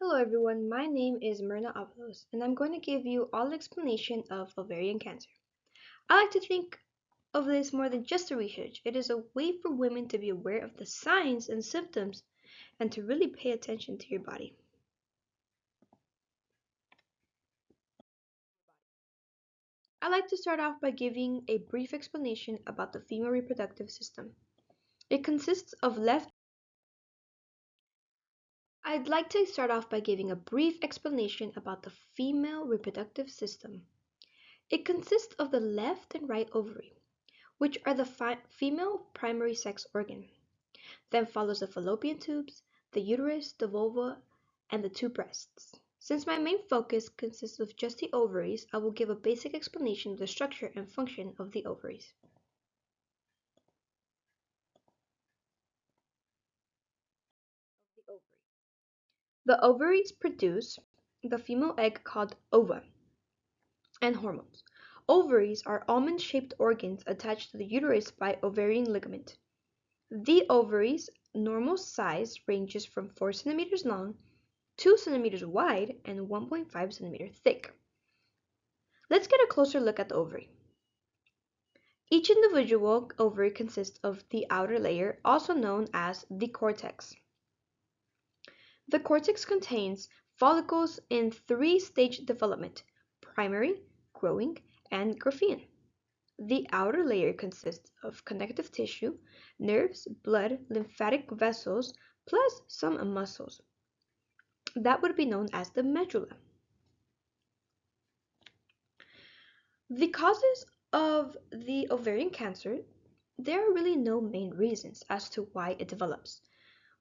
Hello everyone, my name is Myrna Avalos and I'm going to give you all explanation of ovarian cancer. I like to think of this more than just a research. It is a way for women to be aware of the signs and symptoms and to really pay attention to your body. I like to start off by giving a brief explanation about the female reproductive system. It consists of left I'd like to start off by giving a brief explanation about the female reproductive system. It consists of the left and right ovary, which are the female primary sex organ. Then follows the fallopian tubes, the uterus, the vulva, and the two breasts. Since my main focus consists of just the ovaries, I will give a basic explanation of the structure and function of the ovaries. The ovaries produce the female egg called ova and hormones. Ovaries are almond-shaped organs attached to the uterus by ovarian ligament. The ovaries' normal size ranges from 4 centimeters long, 2 centimeters wide, and 1.5 centimeters thick. Let's get a closer look at the ovary. Each individual ovary consists of the outer layer, also known as the cortex. The cortex contains follicles in 3-stage development: primary, growing, and Graafian. The outer layer consists of connective tissue, nerves, blood, lymphatic vessels, plus some muscles. That would be known as the medulla. The causes of the ovarian cancer, there are really no main reasons as to why it develops.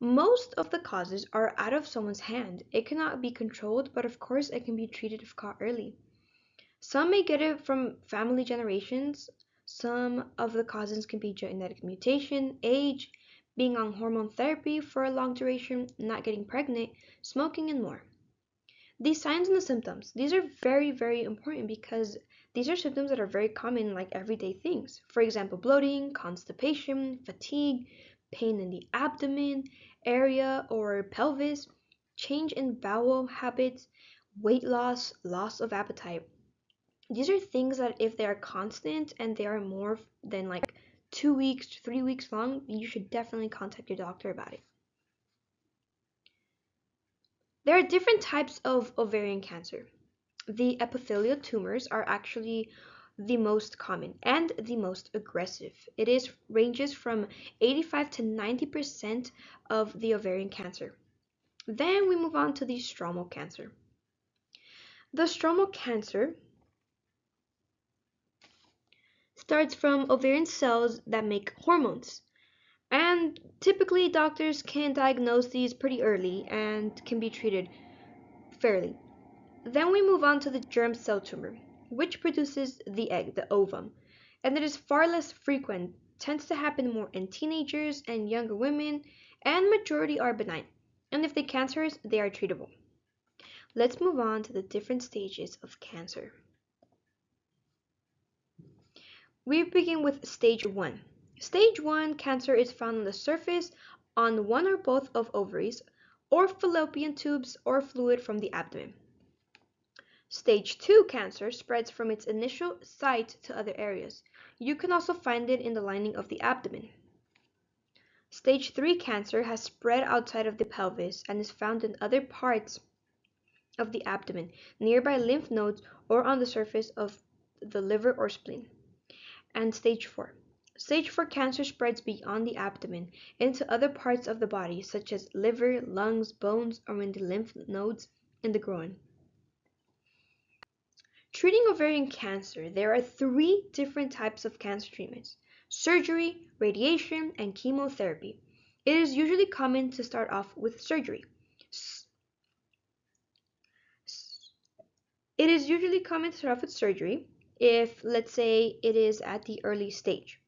Most of the causes are out of someone's hand. It cannot be controlled, but of course it can be treated if caught early. Some may get it from family generations. Some of the causes can be genetic mutation, age, being on hormone therapy for a long duration, not getting pregnant, smoking, and more. These signs and the symptoms, these are very important because these are symptoms that are very common in like everyday things. For example, bloating, constipation, fatigue, pain in the abdomen area or pelvis, change in bowel habits, weight loss, loss of appetite. These are things that if they are constant and they are more than like 2 weeks, 3 weeks long, you should definitely contact your doctor about it. There are different types of ovarian cancer. The epithelial tumors are actually the most common and the most aggressive. It ranges from 85 to 90% of the ovarian cancer. Then we move on to the stromal cancer. The stromal cancer starts from ovarian cells that make hormones. And typically doctors can diagnose these pretty early and can be treated fairly. Then we move on to the germ cell tumor, which produces the egg, the ovum, and it is far less frequent, tends to happen more in teenagers and younger women, and majority are benign. And if they're cancerous, they are treatable. Let's move on to the different stages of cancer. We begin with stage 1. Stage 1 cancer is found on the surface on one or both of ovaries, or fallopian tubes, or fluid from the abdomen. Stage 2 cancer spreads from its initial site to other areas. You can also find it in the lining of the abdomen. Stage 3 cancer has spread outside of the pelvis and is found in other parts of the abdomen, nearby lymph nodes, or on the surface of the liver or spleen. And stage 4. Stage 4 cancer spreads beyond the abdomen into other parts of the body, such as liver, lungs, bones, or in the lymph nodes in the groin. Treating ovarian cancer, there are 3 different types of cancer treatments: surgery, radiation, and chemotherapy. It is usually common to start off with surgery. It is usually common to start off with surgery if, let's say, it is at the early stage.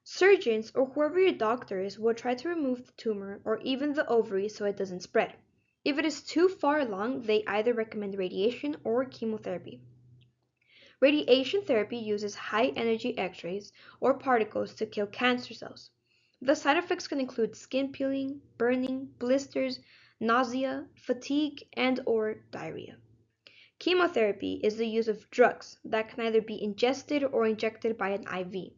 Surgeons or whoever your doctor is will try to remove the tumor or even the ovary so it doesn't spread. If it is too far along, they either recommend radiation or chemotherapy. Radiation therapy uses high-energy X-rays or particles to kill cancer cells. The side effects can include skin peeling, burning, blisters, nausea, fatigue, and/or diarrhea. Chemotherapy is the use of drugs that can either be ingested or injected by an IV.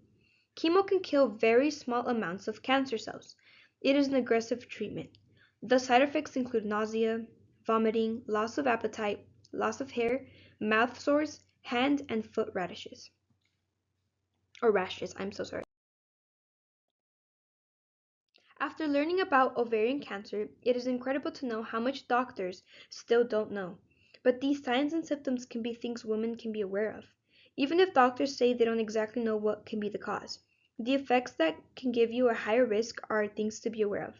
Chemo can kill very small amounts of cancer cells. It is an aggressive treatment. The side effects include nausea, vomiting, loss of appetite, loss of hair, mouth sores, hand and foot rashes. I'm so sorry. After learning about ovarian cancer, it is incredible to know how much doctors still don't know. But these signs and symptoms can be things women can be aware of. Even if doctors say they don't exactly know what can be the cause, the effects that can give you a higher risk are things to be aware of.